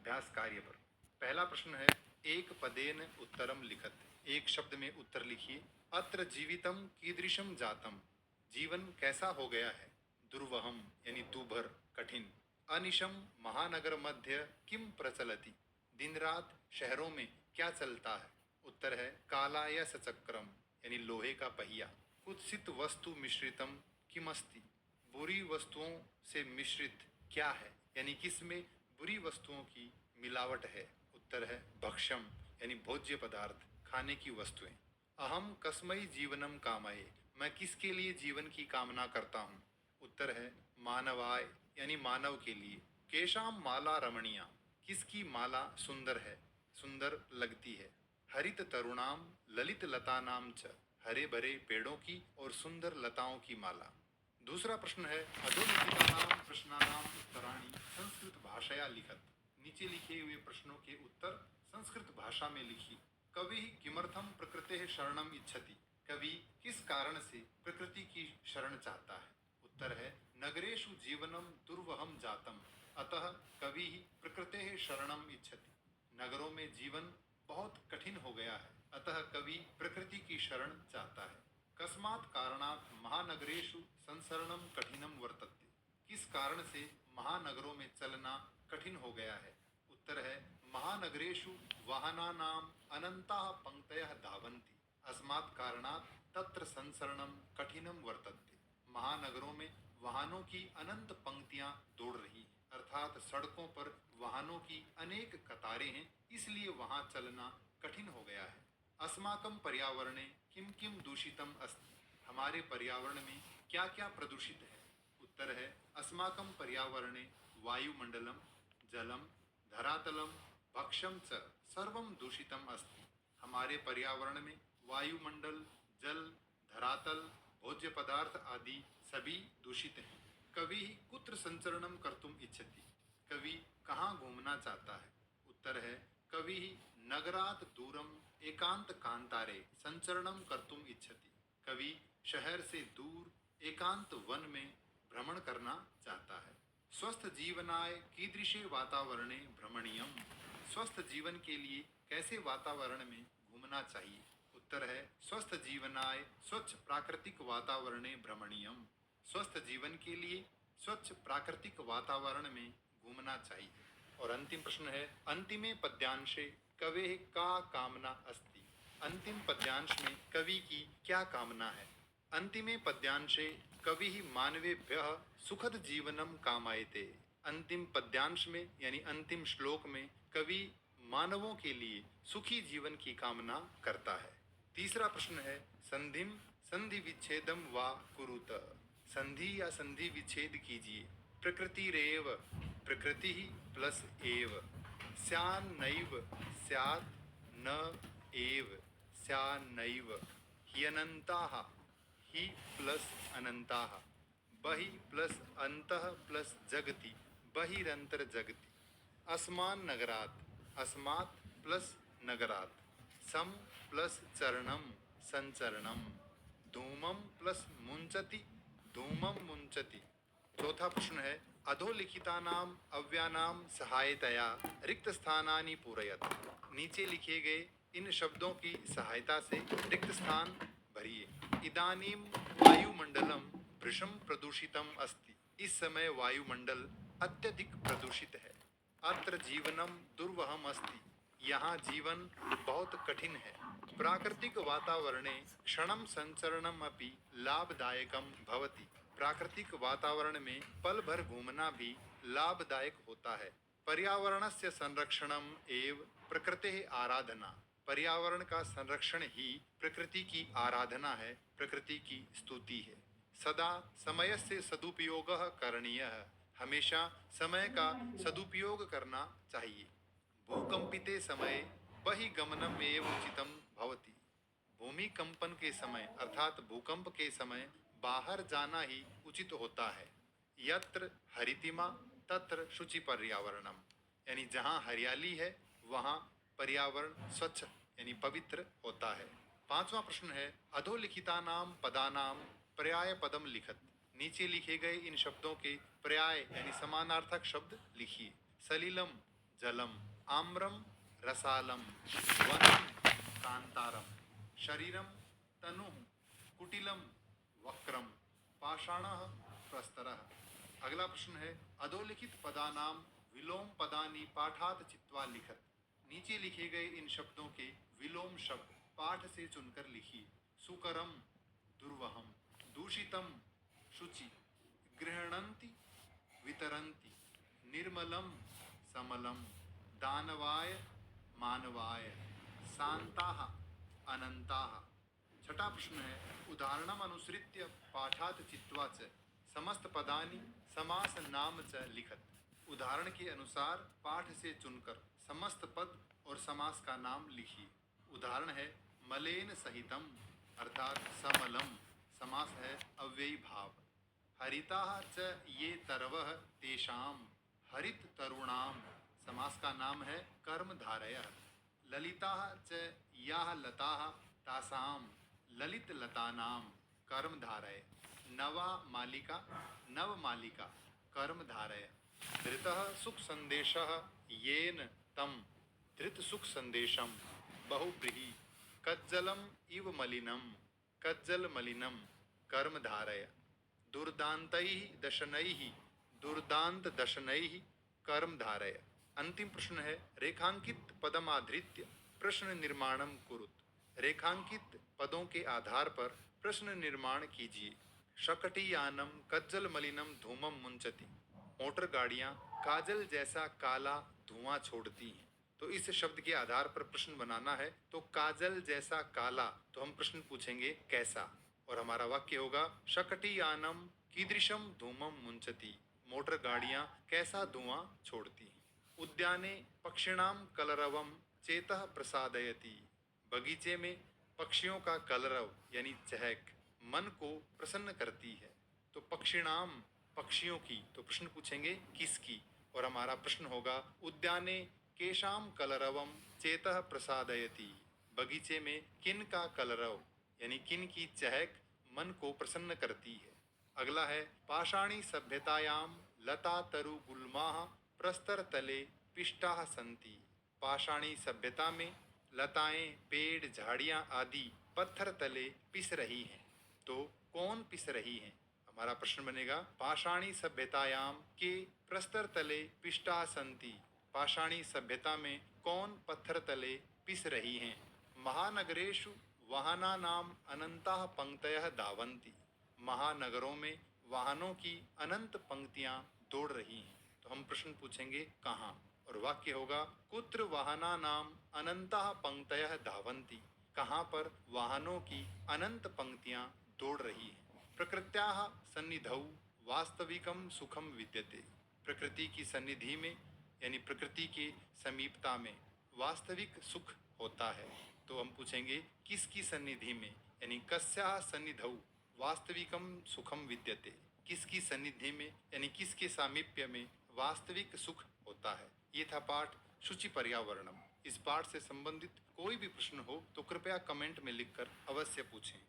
अभ्यास कार्य पर। पहला प्रश्न है, एक पदेन उत्तरम लिखत। एक शब्द में उत्तर लिखिए। अत्र जीवितम कीदृशम जातम। जीवन कैसा हो गया है। दुर्वहम यानी दुभर, कठिन। अनिशम महानगर मध्य किम प्रचलति। दिन रात शहरों में क्या चलता है। उत्तर है कालाय सचक्रम यानी लोहे का पहिया। कुत्सित वस्तु मिश्रितम किमस्ति। बुरी वस्तुओं से मिश्रित क्या है, यानी किसमें बुरी वस्तुओं की मिलावट है। उत्तर है भक्ष्यम यानी भोज्य पदार्थ, खाने की वस्तुएं। अहम कस्मई जीवनम कामये। मैं किसके लिए जीवन की कामना करता हूँ। उत्तर है मानवाय यानी मानव के लिए। केशाम माला रमणीया। किसकी माला सुंदर है, सुंदर लगती है। हरित तरुणाम ललित लतानाम च। हरे भरे पेड़ों की और सुंदर लताओं की माला। दूसरा प्रश्न है, अधोलिखितानाम प्रश्नानाम उत्तराणि संस्कृत भाषया लिखत। नीचे लिखे हुए प्रश्नों के उत्तर संस्कृत भाषा में लिखिए। कवि किमर्थम प्रकृते शरणम इच्छति। कवि किस कारण से प्रकृति की शरण चाहता है। उत्तर है नगरेषु जीवनम दुर्वहम जातम, अतः कवि प्रकृते शरणम इच्छति। नगरों में जीवन बहुत कठिन हो गया है, अतः कवि प्रकृति की शरण चाहता है। कस्मात् कारणात् महानगरेषु संसरणम कठिनम वर्तते। किस कारण से महानगरों में चलना कठिन हो गया है। उत्तर है महानगरेषु वाहनानाम अनंताः पंक्तयः धावन्ति, अस्मात् कारणात् तत्र संसरणम कठिनम वर्तते। महानगरों में वाहनों की अनंत पंक्तियां दौड़ रही हैं, अर्थात सड़कों पर वाहनों की अनेक कतारें हैं, इसलिए वहां चलना कठिन हो गया है। अस्माकं पर्यावरणे किम किम दूषितम अस्ति। हमारे पर्यावरण में क्या क्या प्रदूषित है। उत्तर है अस्माकं पर्यावरणे वायुमंडलम जलम धरातलम भक्षम च सर्वम दूषितम अस्ति। हमारे पर्यावरण में वायुमंडल, जल, धरातल, भोज्य पदार्थ आदि सभी दूषित हैं। कवि कुत्र संचरणम कर्तुम इच्छति। कवि कहाँ घूमना चाहता है। उत्तर है कवि नगरात दूरम एकांत कांतारे संचरणम कर्तुम इच्छति। कवि शहर से दूर एकांत वन में भ्रमण करना चाहता है। स्वस्थ जीवनाय कीदृशे वातावरणे भ्रमणीयम। स्वस्थ जीवन के लिए कैसे वातावरण में घूमना चाहिए। उत्तर है स्वस्थ जीवनाय स्वच्छ प्राकृतिक वातावरणे भ्रमणीयम। स्वस्थ जीवन के लिए स्वच्छ प्राकृतिक वातावरण में घूमना चाहिए। और अंतिम प्रश्न है, अंतिमे पद्यांशे कवे का कामना अस्ति। अंतिम पद्यांश में कवि की क्या कामना है। अंतिमे पद्यांशे कवि मानवेभ्यः सुखद जीवनम कामयते। अंतिम पद्यांश में यानी अंतिम श्लोक में कवि मानवों के लिए सुखी जीवन की कामना करता है। तीसरा प्रश्न है, संधिम संधि विच्छेदम वा कुरुत। संधि या संधि विच्छेद कीजिए। प्रकृति रेव, प्रकृति प्लस एव, स्यान्नैव स्यात् न एव स्यान्नैव, ह्यनन्ताः ही प्लस अनंताः, बहि प्लस अंतः प्लस जगति, बहिरंतर जगति। अस्मान नगरात्, अस्मात् प्लस नगरात्। सम प्लस चरणम संचरणम। धूमम प्लस मुंचति, धूमम मुंचति। चौथा प्रश्न है, अधोलिखितानाम अव्यानाम सहायतया रिक्त स्थानानि पूरयत। नीचे लिखे गए इन शब्दों की सहायता से रिक्त स्थान भरिए। इदानीम वायुमंडलम भृशम प्रदूषितम अस्ति। इस समय वायुमंडल अत्यधिक प्रदूषित है। अत्र जीवनम दुर्वहम अस्ति। यहाँ जीवन बहुत कठिन है। प्राकृतिक वातावरणे क्षणम संचरणम अपि लाभदायकम भवति। प्राकृतिक वातावरण में पल भर घूमना भी लाभदायक होता है। पर्यावरणस्य संरक्षणम एव प्रकृतेः आराधना। पर्यावरण का संरक्षण ही प्रकृति की आराधना है, प्रकृति की स्तुति है। सदा समय से सदुपयोग करणीयः। हमेशा समय का सदुपयोग करना चाहिए। भूकंपिते समय बहिगमनम एव उचितम भवति। भूमिकंपन के समय अर्थात भूकंप के समय बाहर जाना ही उचित होता है। यत्र हरितिमा तत्र शुचि पर्यावरणम, यानी जहाँ हरियाली है वहाँ पर्यावरण स्वच्छ यानी पवित्र होता है। पांचवा प्रश्न है, अधोलिखितानाम पदानाम पर्याय पदम लिखत। नीचे लिखे गए इन शब्दों के पर्याय यानी समानार्थक शब्द लिखिए। सलिलम जलम, आम्रम रसालम, वनम कांतारम, शरीरम तनु, कुटिलम वक्रम, पाषाणः प्रस्तरः। अगला प्रश्न है अधोलिखित पदानाम विलोम पदानि पाठात चित्वा लिखत। नीचे लिखे गए इन शब्दों के विलोम शब्द पाठ से चुनकर लिखिए। सुकरम दुर्वहम, दूषितम शुचि, गृहणन्ति वितरन्ति, निर्मलम समलम, दानवाय मानवाय, शांताः अनंताः। छठा प्रश्न है उदाहरणम अनुसृत्य पाठात चित्वा च समस्त पदानि समास नाम च लिखत। उदाहरण के अनुसार पाठ से चुनकर समस्त पद और समास का नाम लिखिए। उदाहरण है मलेन सहितम अर्थात समलम, समास है अव्ययी भाव। हरिताः च ये तरवः तेषाम, हरित तरुणाम, समास का नाम है कर्मधारयः। ललिताः च याः लताः तासाम, ललित लतानाम, कर्मधारय। नवा मालिका नवमालिका, कर्मधारय। धृतः सुख संदेशः येन तम, धृत सुख संदेशम, बहुव्रीहि। कज्जलम इव मलिनम, कज्जल मलिनम, कर्मधारय। दुर्दान्तैः दशनैः, दुर्दांत दशनैः, कर्मधारय। अंतिम प्रश्न है रेखांकित पदमाधृत्य प्रश्न निर्माणम कुरुत। रेखांकित पदों के आधार पर प्रश्न निर्माण कीजिए। शकटियानम कज्जल मलिनम धूमम मुंचति। मोटर गाड़ियां काजल जैसा काला धुआं छोड़ती हैं। तो इस शब्द के आधार पर प्रश्न बनाना है। तो काजल जैसा काला, तो हम प्रश्न पूछेंगे कैसा, और हमारा वाक्य होगा शकटियानम कीदृशम धूमम मुंचति। मोटर गाड़ियां कैसा धुआं छोड़ती हैं। उद्याने पक्षिणाम कलरवम चेतः प्रसादयति। बगीचे में पक्षियों का कलरव यानी चहक मन को प्रसन्न करती है। तो पक्षिणाम पक्षियों की, तो प्रश्न पूछेंगे किसकी, और हमारा प्रश्न होगा उद्याने केशाम कलरवम चेतः प्रसादयति। बगीचे में किन का कलरव यानी किन की चहक मन को प्रसन्न करती है। अगला है पाषाणी सभ्यतायाम लता तरु गुल्माः प्रस्तर तले पिष्टाः सन्ति। पाषाणी सभ्यता में लताएं पेड़ झाड़ियां आदि पत्थर तले पिस रही हैं। तो कौन पिस रही हैं, हमारा प्रश्न बनेगा पाषाणी सभ्यतायाम के प्रस्तर तले पिष्टा सन्ति। पाषाणी सभ्यता में कौन पत्थर तले पिस रही हैं। महानगरेषु वाहनानाम अनंताः पंक्तयः धावन्ति। महानगरों में वाहनों की अनंत पंक्तियां दौड़ रही हैं। तो हम प्रश्न पूछेंगे कहाँ, और वाक्य होगा कुत्र वाहनानाम अनंताः पंक्तयः धावन्ति। कहाँ पर वाहनों की अनंत पंक्तियां दौड़ रही हैं। प्रकृत्याः सन्निधौ वास्तविकम सुखम विद्यते। प्रकृति की सन्निधि में यानी प्रकृति के समीपता में वास्तविक सुख होता है। तो हम पूछेंगे किसकी सन्निधि में, यानी कस्याः सन्निधौ वास्तविकम सुखम विद्यते। किसकी सन्निधि में यानी किसके सामीप्य में वास्तविक सुख होता है। ये था पाठ शुचि पर्यावरणम। इस पाठ से संबंधित कोई भी प्रश्न हो तो कृपया कमेंट में लिखकर अवश्य पूछें।